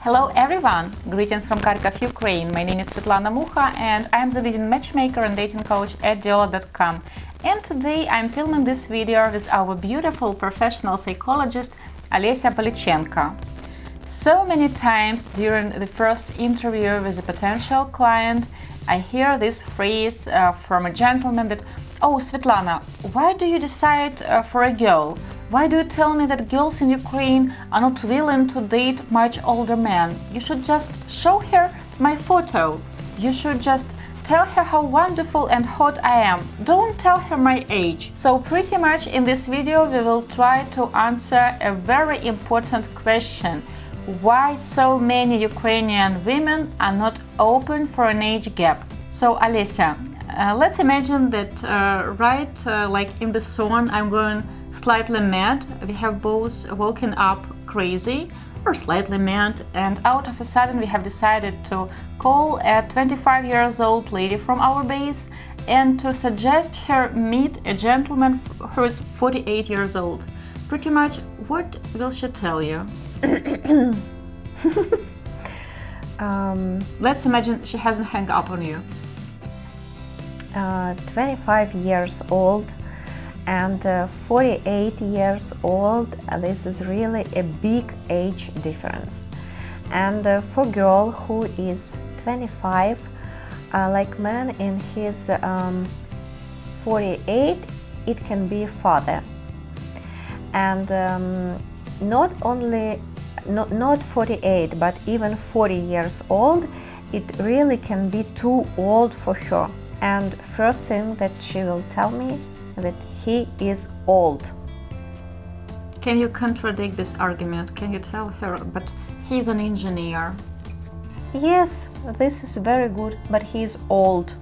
Hello everyone! Greetings from Kharkov, Ukraine. My name is Svetlana and I am the leading matchmaker and dating coach at Diolli.com. And today I'm filming this video with our beautiful professional psychologist Alesya. So many times during the first interview with a potential client, I hear this phrase from a gentleman that, "Oh, Svetlana, why do you decide for a girl? Why do you tell me that girls in Ukraine are not willing to date much older men? You should just show her my photo. You should just tell her how wonderful and hot I am. Don't tell her my age." So pretty much in this video we will try to answer a very important question. Why so many Ukrainian women are not open for an age gap? So Alesya, let's imagine that like in the song I'm going slightly mad. We have both woken up crazy or slightly mad, and out of a sudden we have decided to call a 25 years old lady from our base and to suggest her meet a gentleman who is 48 years old. Pretty much, what will she tell you? Let's imagine she hasn't hung up on you. 25 years old and 48 years old, this is really a big age difference. And for girl who is 25, like man in his 48, it can be father. And not 48, but even 40 years old, it really can be too old for her. And first thing that she will tell me that he is old. Can you contradict this argument? Can you tell her, but he's an engineer? Yes, this is very good, but he is old.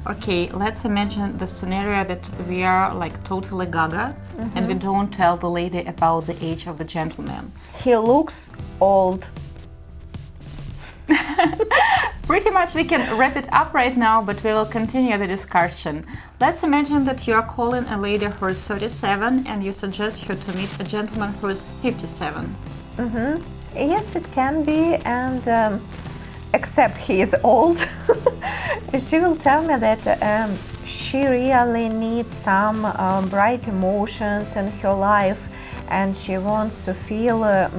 Okay, let's imagine the scenario that we are like totally gaga and we don't tell the lady about the age of the gentleman. He looks old. Pretty much we can wrap it up right now, but we will continue the discussion. Let's imagine that you are calling a lady who is 37 and you suggest her to meet a gentleman who is 57. Yes, it can be, and except he is old. She will tell me that she really needs some bright emotions in her life, and she wants to feel a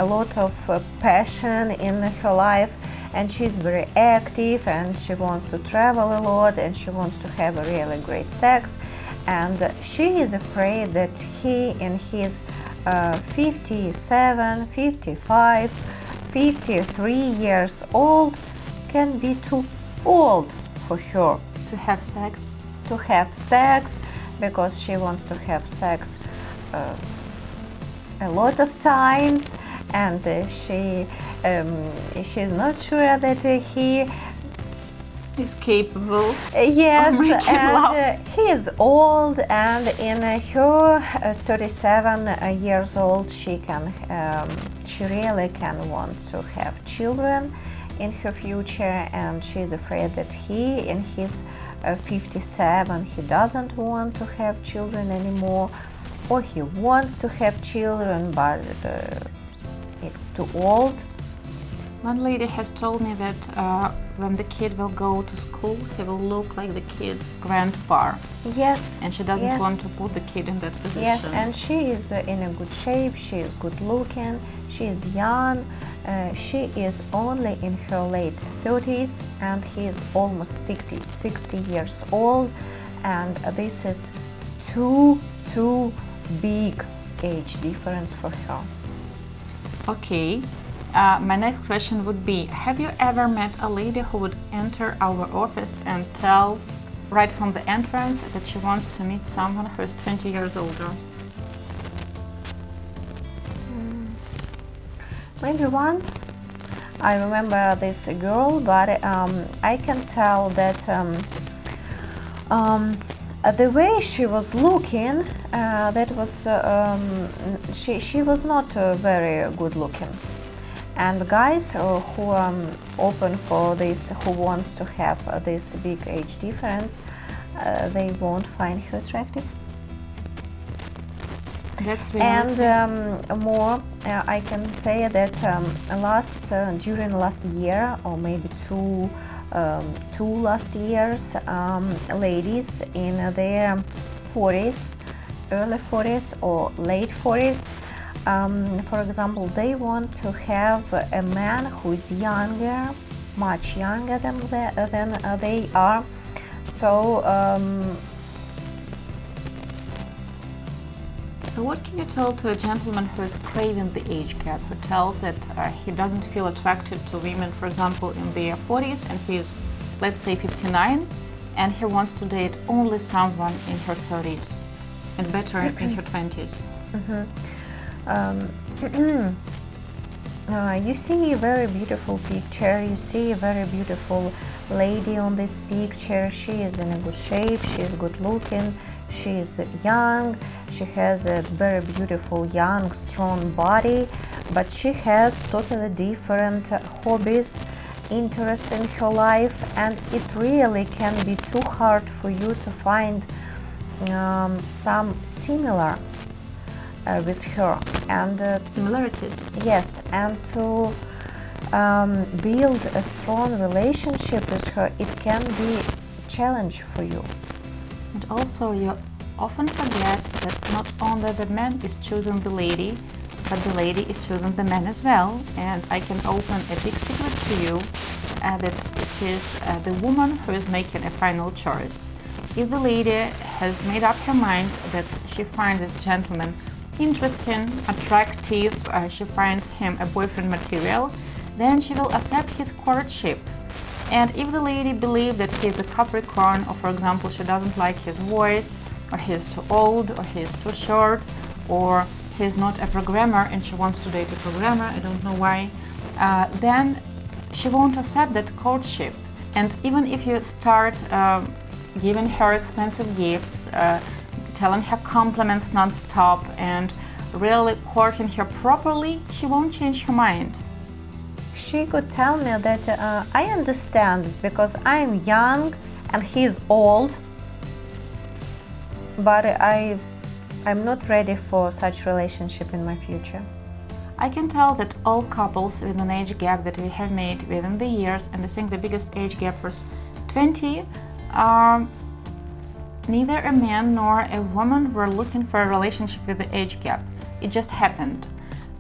lot of passion in her life, and she's very active, and she wants to travel a lot, and she wants to have a really great sex, and she is afraid that he in his 57, 55, 53 years old can be too old for her To have sex? to have sex, because she wants to have sex a lot of times, and she's not sure that he Is capable. yes, of making love. and he is old, and in her 37 years old she really can want to have children in her future, and she's afraid that he in his 57 he doesn't want to have children anymore, or he wants to have children but it's too old. One lady has told me that when the kid will go to school, he will look like the kid's grandpa. Yes. And she doesn't yes. want to put the kid in that position. Yes, and she is in a good shape, she is good looking, she is young, she is only in her late 30s, and he is almost 60 years old, and this is too big age difference for her. Okay. My next question would be, have you ever met a lady who would enter our office and tell right from the entrance that she wants to meet someone who is 20 years older? Maybe once. I remember this girl, but I can tell that the way she was looking, that was she was not very good looking. And guys who are open for this, who wants to have this big age difference, they won't find her attractive. That's And reality. more, I can say that during last year, or maybe two last years, ladies in their 40s, early 40s or late 40s, for example, they want to have a man who is younger, much younger than they are. So So what can you tell to a gentleman who is craving the age gap, who tells that he doesn't feel attracted to women, for example, in their 40s, and he's, let's say, 59, and he wants to date only someone in her 30s and better in her 20s? You see a very beautiful picture, you see a very beautiful lady on this picture. She is in a good shape, she is good looking, she is young, she has a very beautiful, young, strong body, but she has totally different hobbies, interests in her life, and it really can be too hard for you to find some similar with her. And Similarities. yes, and to build a strong relationship with her, it can be a challenge for you. And also, you often forget that not only the man is choosing the lady, but the lady is choosing the man as well. And I can open a big secret to you that it is the woman who is making a final choice. If the lady has made up her mind that she finds this gentleman interesting, attractive, she finds him a boyfriend material, then she will accept his courtship. And if the lady believes that he is a Capricorn, or for example she doesn't like his voice, or he is too old, or he is too short, or he is not a programmer and she wants to date a programmer, I don't know why, then she won't accept that courtship. And even if you start giving her expensive gifts, telling her compliments non-stop, and really courting her properly, she won't change her mind. She could tell me that I understand because I'm young and he's old, but I'm not ready for such relationship in my future. I can tell that all couples with an age gap that we have made within the years, and I think the biggest age gap was 20, neither a man nor a woman were looking for a relationship with the age gap. It just happened.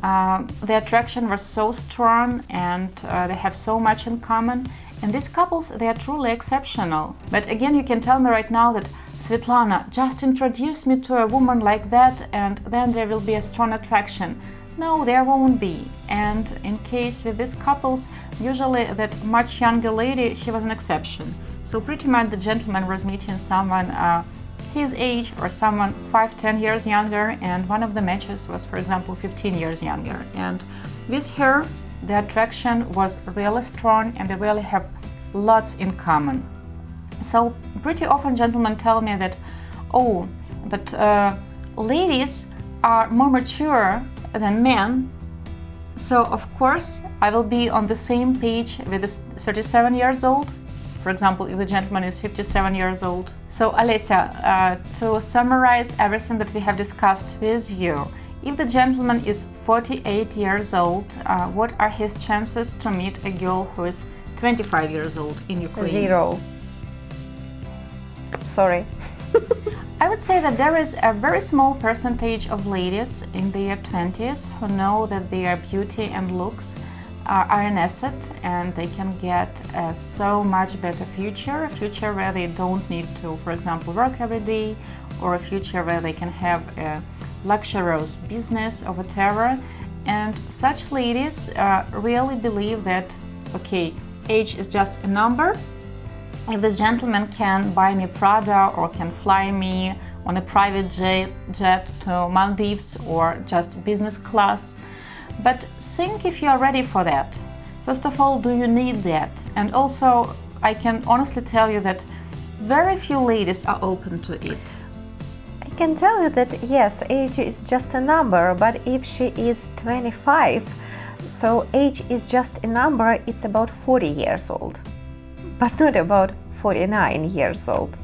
The attraction was so strong and they have so much in common. And these couples, they are truly exceptional. But again, you can tell me right now that, Svetlana, just introduce me to a woman like that and then there will be a strong attraction. No, there won't be. And in case with these couples, usually that much younger lady, she was an exception. So pretty much the gentleman was meeting someone his age or someone 5-10 years younger, and one of the matches was, for example, 15 years younger. And with her, the attraction was really strong and they really have lots in common. So pretty often gentlemen tell me that, oh, but ladies are more mature than men, so of course I will be on the same page with this 37 years old. For example, if the gentleman is 57 years old. So Alesya, to summarize everything that we have discussed with you, if the gentleman is 48 years old, what are his chances to meet a girl who is 25 years old in Ukraine? 0. Sorry. I would say that there is a very small percentage of ladies in their 20s who know that their beauty and looks are an asset and they can get a so much better future, a future where they don't need to, for example, work every day, or a future where they can have a luxurious business or whatever. And such ladies really believe that, okay, age is just a number. If the gentleman can buy me Prada or can fly me on a private jet to Maldives or just business class. But think if you are ready for that. First of all, do you need that? And also, I can honestly tell you that very few ladies are open to it. I can tell you that yes, age is just a number, but if she is 25, so age is just a number, it's about 40 years old, but not about 49 years old.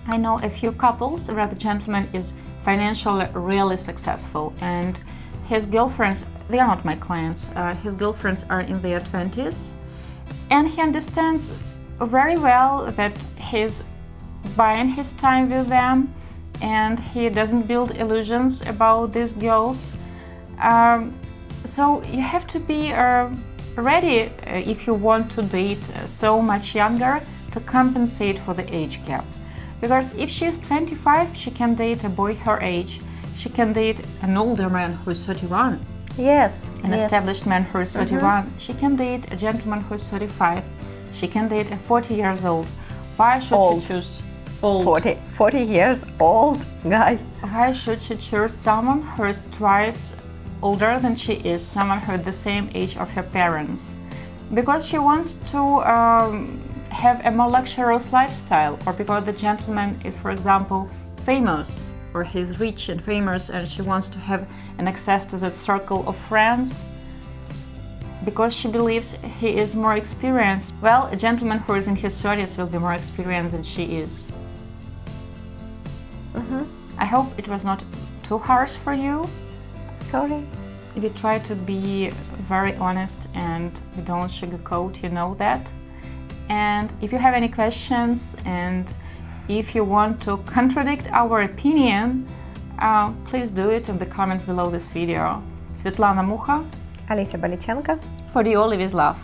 I know a few couples where the gentleman is financially really successful, and his girlfriends, they are not my clients, his girlfriends are in their 20s, and he understands very well that he's buying his time with them, and he doesn't build illusions about these girls. So you have to be ready if you want to date so much younger to compensate for the age gap. Because if she is 25, she can date a boy her age. She can date an older man who is 31. Yes. An established man who is 31. She can date a gentleman who is 35. She can date a 40 years old. Why should she choose old? 40 years old guy. Why should she choose someone who is twice older than she is, someone who is the same age of her parents? Because she wants to have a more luxurious lifestyle, or because the gentleman is, for example, famous, or he's rich and famous and she wants to have an access to that circle of friends, because she believes he is more experienced. Well, a gentleman who is in his 30s will be more experienced than she is. I hope it was not too harsh for you. Sorry. We try to be very honest and we don't sugarcoat, you know that. And if you have any questions and if you want to contradict our opinion, please do it in the comments below this video. Svetlana Mukha Alesya Balichenko. for Diolli with Love.